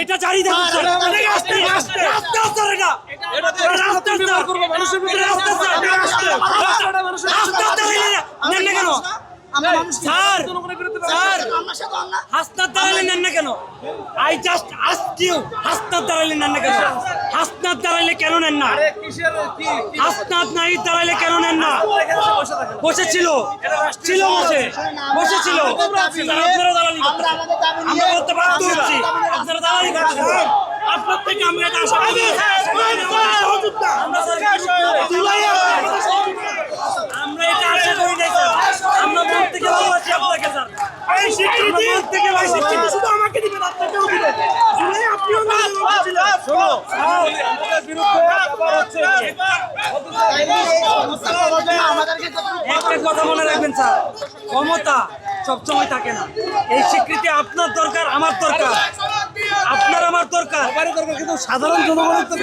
এটা জারি থাকুক স্যার। আস্তে আস্তে আস্তে আস্তে এটা আস্তে আস্তে করব মানুষের ভিতরে আস্তে আস্তে আস্তে আস্তে নেন না কেন স্যার? স্যার হাসনাত দাঁড়ালে নেন না কেন? I just ask you, Hasnat দাঁড়ালে নেন না কেন? হাসনাত দাঁড়ালে কেন নেন না? হাসনাত নাই দাঁড়ালে কেন নেন না? বসেছিল ছিল বসেছিল আপনারা দালালি করতেছেন। আমরা বলতে বাধ্য হচ্ছি আপনারা দালালি করতেছেন। আপনার থেকে আমরা এটা আশা করি। আমরা এটা আশা করি নাই স্যার। আমরা মন থেকে ভালোবাসি আপনাকে স্যার। এই স্বীকৃতি মন থেকে ভালোবাসি, শুধু আমাকে দিবেন, আপনাকেও দিবেন। জুলাই আপনিও বলেছিলেন। শোনো আমাদের বিরুদ্ধে আবার হচ্ছে একটা কথা মনে রাখবেন স্যার, ক্ষমতা সবসময় থাকে না। এই স্বীকৃতি আপনার দরকার, আমার দরকার, আপনার আমার দরকার, কিন্তু সাধারণ জনগণের তো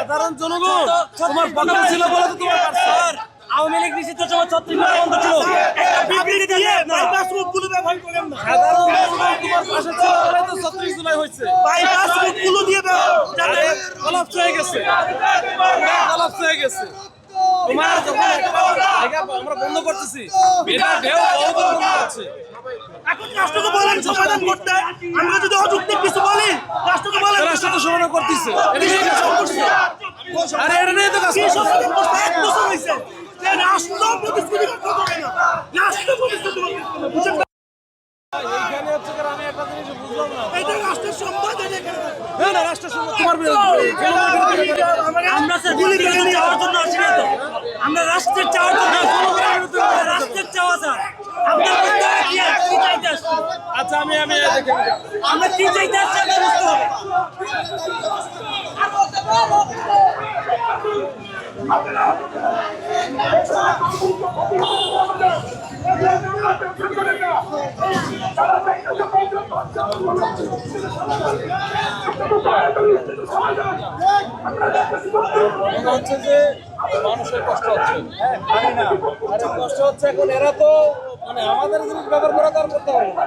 সাধারণ জনগণ তোমার পক্ষে ছিল বলে তো তোমার স্যার। আওয়ামী লীগ নিষিদ্ধ সময় 36 বন্ধ ছিল, একটা বিবৃতি দিয়ে বাইপাস রোডগুলো ব্যবহার করেন না। সাধারণ জনগণ তোমার পাশে ছিল বলে তো 36 জুলাই হয়েছে। বাইপাস রোডগুলো দিয়ে কলাপস হয়ে গেছে, কলাপস হয়ে গেছে। তোমার যখন আমরা বন্ধ করতেছি, এটা ঢেউ বহুত বন্ধ হচ্ছে। এখন রাষ্ট্রকে বলেন সমাধান করতে। আমরা যদি অযৌক্তিক কিছু বলি, রাষ্ট্রকে বলেন। রাষ্ট্র তো সমাধান করতেছে, এটা নিয়ে কাজ করতেছে। আরে এটা নিয়ে তো কাজ করতেছে। এক বছর হইছে যে রাষ্ট্র প্রতিশ্রুতি করতে পারে না, রাষ্ট্র প্রতিশ্রুতি করতে বুঝেন। এইখানে হচ্ছে কি আমি একটা জিনিস বুঝলাম না, এটা রাষ্ট্রের সম্পদ। না না, রাষ্ট্রের সম্পদ তোমার আমরা স্যার গুলি করে যাওয়ার জন্য আসি না তো। আমরা রাষ্ট্রের চাওয়ার জন্য, রাষ্ট্রের চাওয়া স্যার। আপনার বুঝতে হবে কি চাইতে আসছি। আচ্ছা আমি আমরা কি চাইতে আসছি আপনার বুঝতে হবে। হচ্ছে যে মানুষের কষ্ট হচ্ছে, আরে কষ্ট হচ্ছে। এখন এরা তো মানে আমাদের জিনিস ব্যবহার করা তার করতে পারবো না,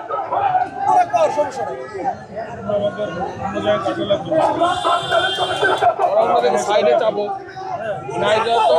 ওরা কর সমস্যা নেই। আমাদের সাইডে যাবো নাই যত